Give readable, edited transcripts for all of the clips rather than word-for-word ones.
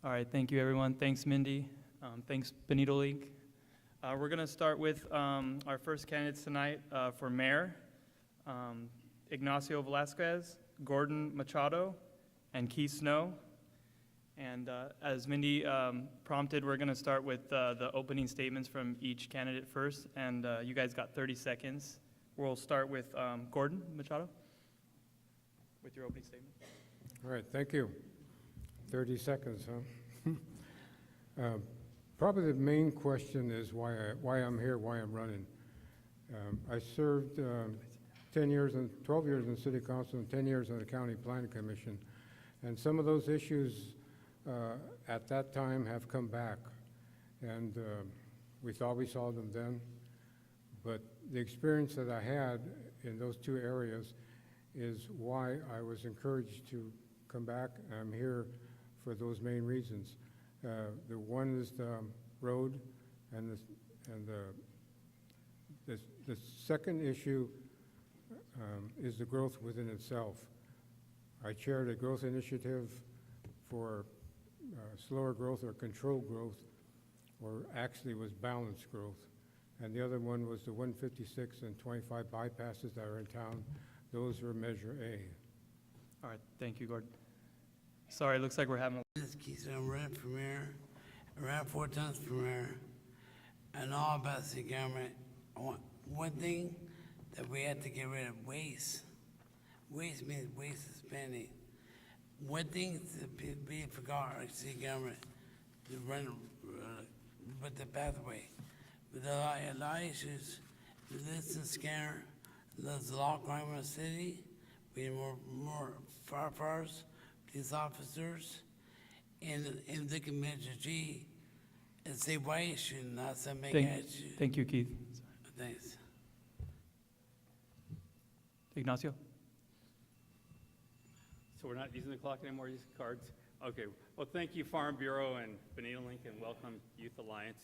All right, thank you, everyone. Thanks, Mindy. Thanks, Benito League. We're going to start with our first candidates tonight for mayor, Ignacio Velasquez, Gordon Machado, and Keith Snow. And as Mindy prompted, we're going to start with the opening statements from each candidate first, and you guys got 30 seconds. We'll start with Gordon Machado with your opening statement. All right, thank you. 30 seconds, huh? Probably the main question is why I'm here, why I'm running. I served 12 years in the City Council and 10 years on the County Planning Commission. And some of those issues at that time have come back. And we thought we solved them then. But the experience that I had in those two areas is why I was encouraged to come back. I'm here for those main reasons. The one is the road, and the second issue is the growth within itself. I chaired a growth initiative for slower growth or controlled growth, or actually was balanced growth. And the other one was the 156 and 25 bypasses that are in town. Those were Measure A. All right, thank you, Gordon. Sorry, it looks like we're having This is Keith, I'm running for mayor. I ran 4 times for mayor. I know about city government. One thing that we have to get rid of, waste. Waste means waste of spending. One thing to be forgot our city government to run with the pathway. With a lot of issues, the listen scanner, there's a lot of crime in the city. We need more firefighters, police officers, and look at Measure G and say why it should not make action. Thank you, Keith. Thanks. Ignacio? So we're not using the clock anymore, using cards? Okay, well, thank you, Farm Bureau and Benito Lincoln. Welcome, Youth Alliance.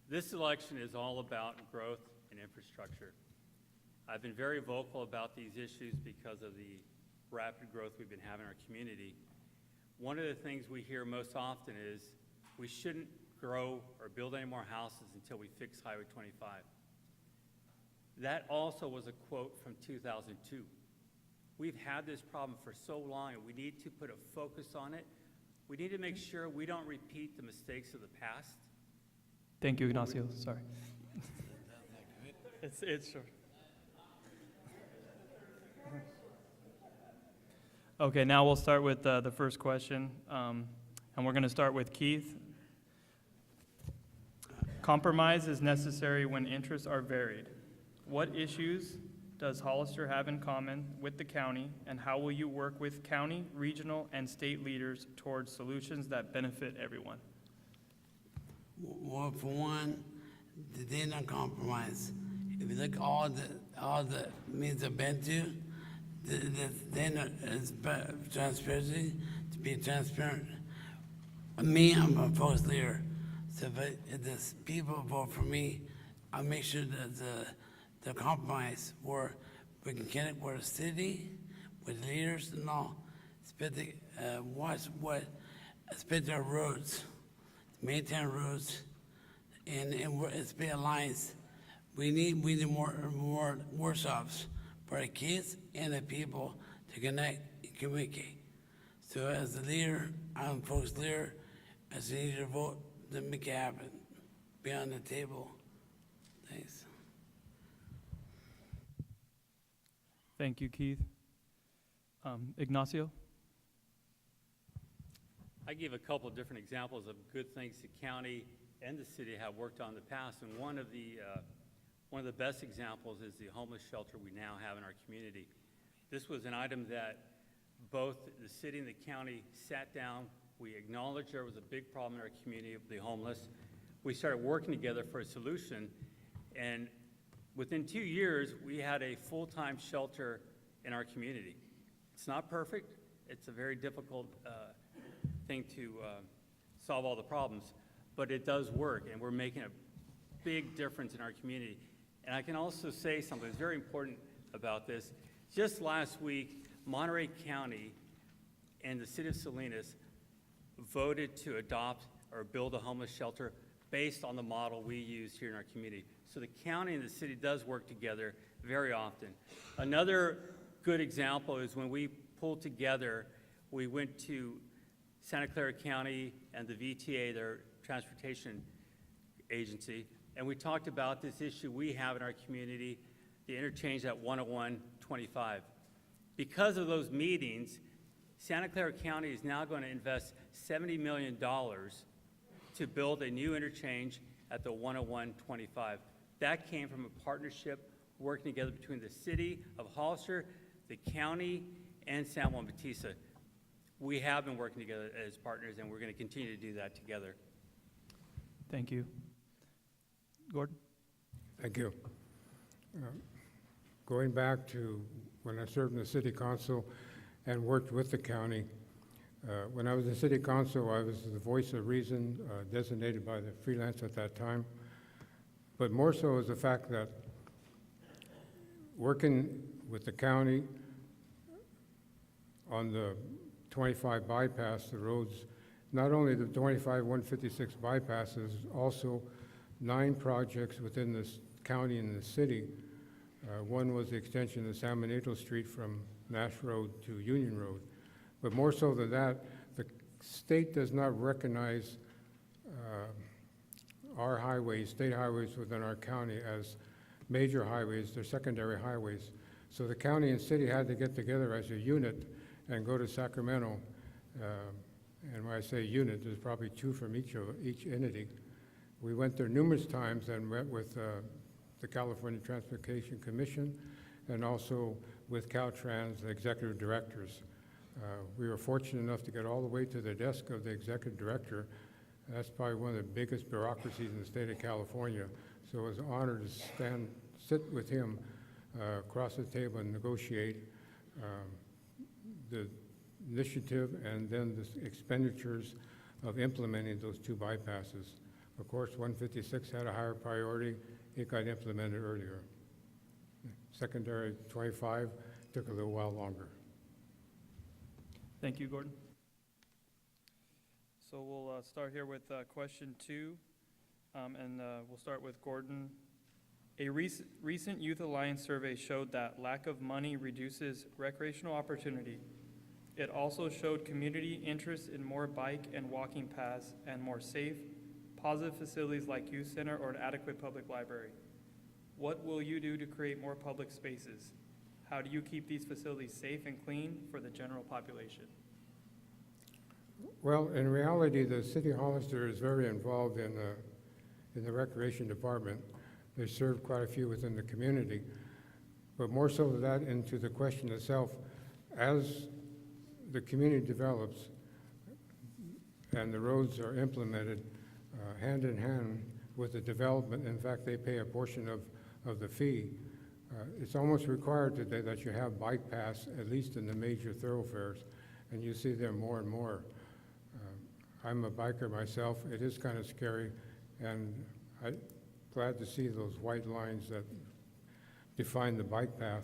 This election is all about growth and infrastructure. I've been very vocal about these issues because of the rapid growth we've been having in our community. One of the things we hear most often is we shouldn't grow or build any more houses until we fix Highway 25. That also was a quote from 2002. We've had this problem for so long, and we need to put a focus on it. We need to make sure we don't repeat the mistakes of the past. Thank you, Ignacio. Sorry. It's short. Okay, now we'll start with the first question, and we're going to start with Keith. Compromise is necessary when interests are varied. What issues does Hollister have in common with the county, and how will you work with county, regional, and state leaders towards solutions that benefit everyone? Well, for one, they don't compromise. If you look at all the means I've been to, they're not as transparency to be transparent. Me, I'm a post leader. So if the people vote for me, I'll make sure that the compromise where we can connect with the city, with leaders and all, spend our roads, maintain roads, and it's be alliance. We need more workshops for the kids and the people to connect and communicate. So as a leader, I'm a post leader, as a leader vote to make it happen. Be on the table. Thanks. Thank you, Keith. Ignacio? I give a couple of different examples of good things the county and the city have worked on in the past, and one of the best examples is the homeless shelter we now have in our community. This was an item that both the city and the county sat down. We acknowledged there was a big problem in our community of the homeless. We started working together for a solution, and within 2 years, we had a full-time shelter in our community. It's not perfect. It's a very difficult thing to solve all the problems, but it does work, and we're making a big difference in our community. And I can also say something that's very important about this. Just last week, Monterey County and the city of Salinas voted to adopt or build a homeless shelter based on the model we use here in our community. So the county and the city does work together very often. Another good example is when we pulled together, we went to Santa Clara County and the VTA, their transportation agency, and we talked about this issue we have in our community, the interchange at 101-25. Because of those meetings, Santa Clara County is now going to invest $70 million to build a new interchange at the 101-25. That came from a partnership working together between the city of Hollister, the county, and San Juan Bautista. We have been working together as partners, and we're going to continue to do that together. Thank you. Gordon? Thank you. Going back to when I served in the city council and worked with the county, when I was in city council, I was the voice of reason designated by the freelance at that time. But more so is the fact that working with the county on the 25 bypass, the roads, not only the 25 156 bypasses, also 9 projects within this county and the city. One was the extension of San Benito Street from Nash Road to Union Road. But more so than that, the state does not recognize our highways, state highways within our county as major highways. They're secondary highways. So the county and city had to get together as a unit and go to Sacramento. And when I say unit, there's probably 2 from each entity. We went there numerous times and met with the California Transportation Commission and also with Caltrans, the executive directors. We were fortunate enough to get all the way to the desk of the executive director. That's probably one of the biggest bureaucracies in the state of California. So it was an honor to sit with him across the table and negotiate the initiative and then the expenditures of implementing those 2 bypasses. Of course, 156 had a higher priority. It got implemented earlier. Secondary 25 took a little while longer. Thank you, Gordon. So we'll start here with question 2, and we'll start with Gordon. A recent Youth Alliance survey showed that lack of money reduces recreational opportunity. It also showed community interest in more bike and walking paths and more safe, positive facilities like youth center or an adequate public library. What will you do to create more public spaces? How do you keep these facilities safe and clean for the general population? Well, in reality, the city of Hollister is very involved in the recreation department. They serve quite a few within the community. But more so than that, into the question itself, as the community develops and the roads are implemented hand in hand with the development, in fact, they pay a portion of the fee. It's almost required today that you have bike paths, at least in the major thoroughfares, and you see them more and more. I'm a biker myself. It is kind of scary, and I'm glad to see those white lines that define the bike path.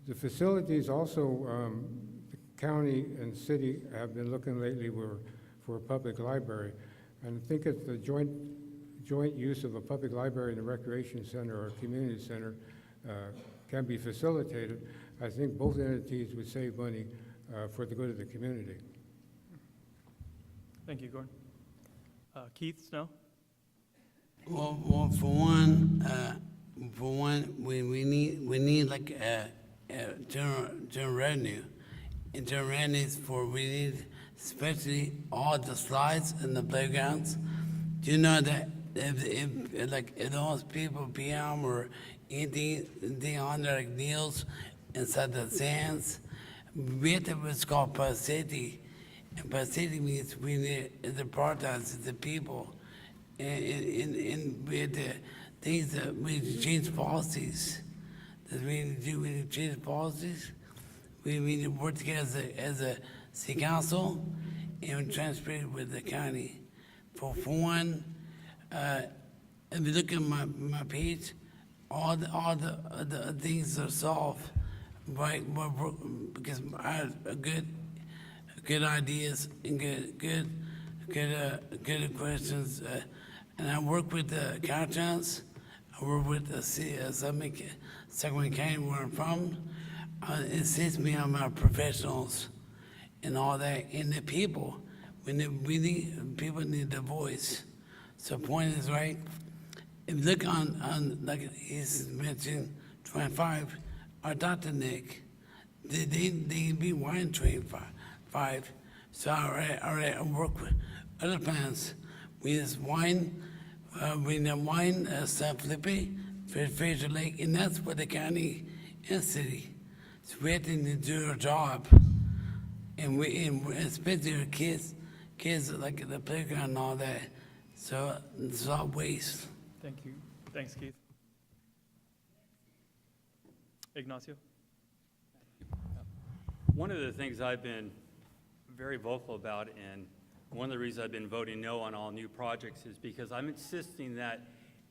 The facilities also, the county and city have been looking lately for a public library, and I think it's the joint use of a public library and a recreation center or a community center can be facilitated. I think both entities would save money for the good of the community. Thank you, Gordon. Keith Snow? Well, for one, we need like a general revenue. Internal revenues we need especially all the slides in the playgrounds. Do you know that if those people PM or anything on there like needles inside the sands, we have to what's called passivity. And passivity means we need to prioritize the people. And we had to things that we need to change policies. That we need to do, we need to change policies. We need to work together as a city council and transport with the county. For one, if you look at my page, all the things are solved right because I had a good good ideas and good questions. And I work with the Caltrans. I work with the city of Sacramento County where I'm from. It assists me on my professionals and all that. And the people, people need the voice. So point is right. If you look on like he's mentioned 25, our Dr. Nick, they be wine 25. So I work with other plants. We just wine, San Felipe, Fraser Lake, and that's what the county and city. So we have to do our job, and especially our kids like at the playground and all that. So it's all waste. Thank you. Thanks, Keith. Ignacio? One of the things I've been very vocal about, and one of the reasons I've been voting no on all new projects, is because I'm insisting that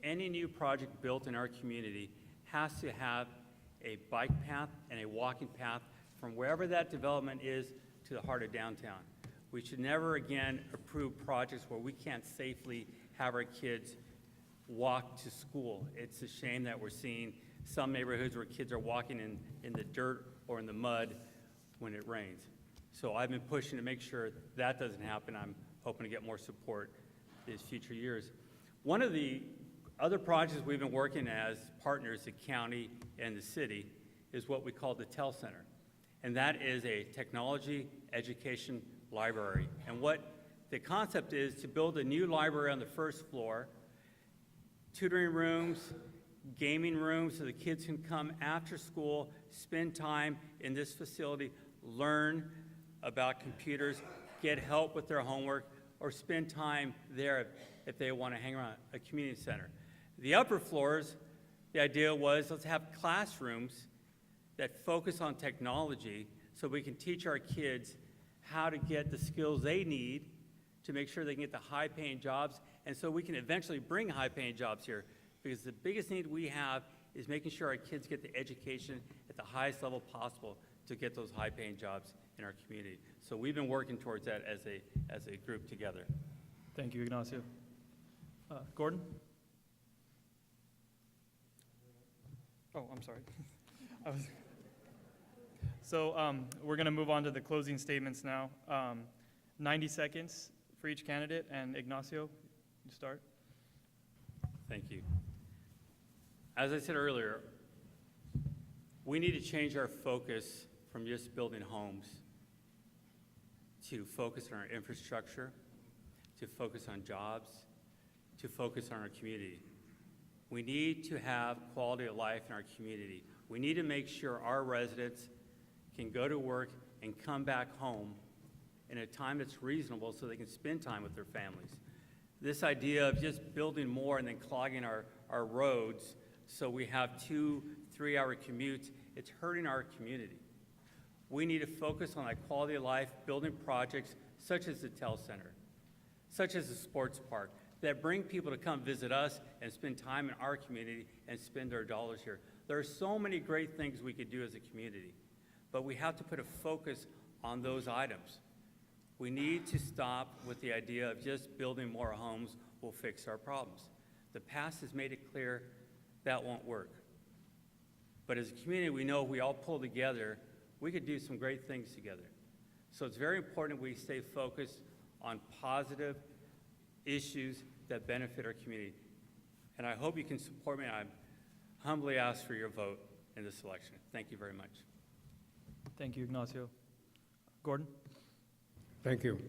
any new project built in our community has to have a bike path and a walking path from wherever that development is to the heart of downtown. We should never again approve projects where we can't safely have our kids walk to school. It's a shame that we're seeing some neighborhoods where kids are walking in the dirt or in the mud when it rains. So I've been pushing to make sure that doesn't happen. I'm hoping to get more support these future years. One of the other projects we've been working as partners, the county and the city, is what we call the TEL Center. And that is a technology education library. And what the concept is to build a new library on the first floor, tutoring rooms, gaming rooms, so the kids can come after school, spend time in this facility, learn about computers, get help with their homework, or spend time there if they want to hang around a community center. The upper floors, the idea was let's have classrooms that focus on technology so we can teach our kids how to get the skills they need to make sure they can get the high-paying jobs, and so we can eventually bring high-paying jobs here, because the biggest need we have is making sure our kids get the education at the highest level possible to get those high-paying jobs in our community. So we've been working towards that as a group together. Thank you, Ignacio. Gordon? Oh, I'm sorry. So we're going to move on to the closing statements now. 90 seconds for each candidate, and Ignacio, you start. Thank you. As I said earlier, we need to change our focus from just building homes to focus on our infrastructure, to focus on jobs, to focus on our community. We need to have quality of life in our community. We need to make sure our residents can go to work and come back home in a time that's reasonable so they can spend time with their families. This idea of just building more and then clogging our roads so we have 2-3 hour commutes, it's hurting our community. We need to focus on that quality of life, building projects such as the TEL Center, such as the sports park, that bring people to come visit us and spend time in our community and spend their dollars here. There are so many great things we could do as a community, but we have to put a focus on those items. We need to stop with the idea of just building more homes will fix our problems. The past has made it clear that won't work. But as a community, we know if we all pull together, we could do some great things together. So it's very important we stay focused on positive issues that benefit our community. And I hope you can support me. I humbly ask for your vote in this election. Thank you very much. Thank you, Ignacio. Gordon? Thank you.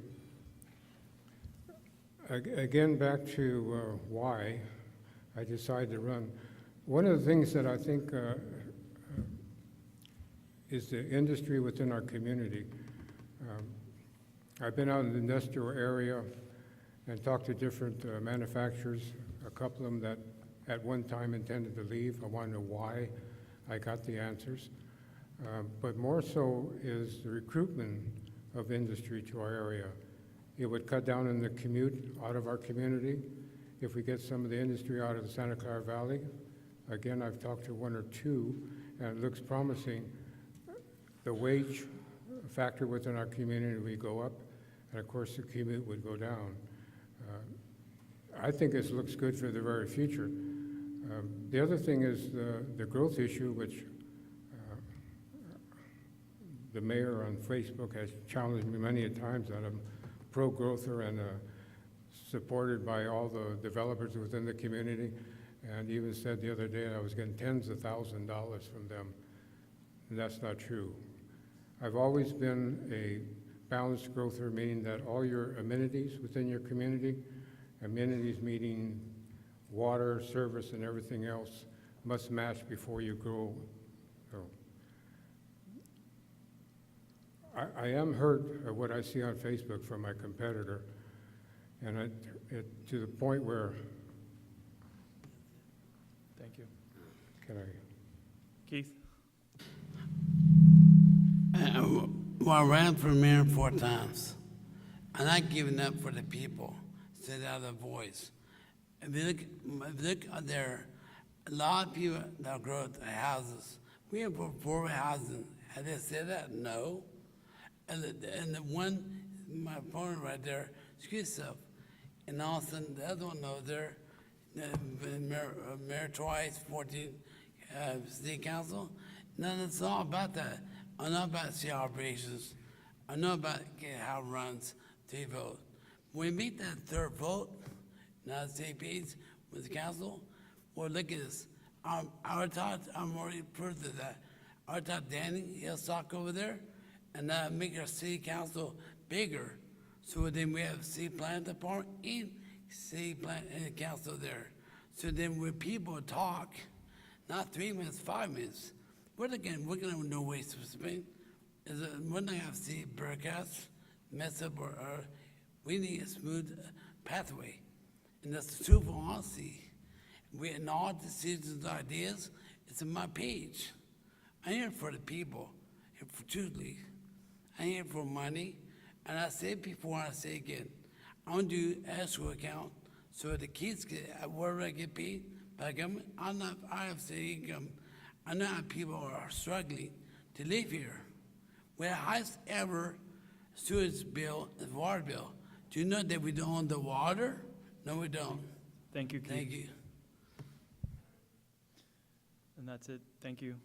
Again, back to why I decided to run. One of the things that I think is the industry within our community. I've been out in the industrial area and talked to different manufacturers, a couple of them that at one time intended to leave. I want to know why. I got the answers. But more so is the recruitment of industry to our area. It would cut down on the commute out of our community if we get some of the industry out of the Santa Clara Valley. Again, I've talked to one or two, and it looks promising. The wage factor within our community, we go up, and of course, the commute would go down. I think this looks good for the very future. The other thing is the growth issue, which the mayor on Facebook has challenged me many a times that I'm pro-growther and supported by all the developers within the community, and even said the other day I was getting tens of thousands of dollars from them, and that's not true. I've always been a balanced growther, meaning that all your amenities within your community, amenities meaning water, service, and everything else, must match before you grow. So, I am hurt at what I see on Facebook from my competitor, and to the point where, Thank you. can I, Keith? Well, I ran for mayor 4 times. I'm not giving up for the people. Said out of the voice. If you look out there, a lot of people that grow houses. We have affordable housing. Have they said that? No. And the one, my opponent right there, excuse yourself. And all of a sudden, the other one over there, mayor twice, 14 city council. None, it's all about that. I know about city operations. I know about how it runs to vote. When we meet that third vote, now the same page with the council, well, look at this. I'm already proof of that. I taught Danny, he'll talk over there, and make our city council bigger. So then we have city planning department and city plan and council there. So then when people talk, not 3 minutes, 5 minutes, we're gonna no waste of spend. We're not gonna have city broadcasts mess up or we need a smooth pathway. And that's the truth for honesty. And all decisions, ideas, it's in my page. I'm here for the people, here for truthfully. I'm here for money. And I said before, I say again, I'm gonna do escrow account so the kids get, wherever I get paid by government, I have city income. I know how people are struggling to live here. We have the highest ever sewage bill and water bill. Do you know that we don't own the water? No, we don't. Thank you, Keith. Thank you. And that's it. Thank you.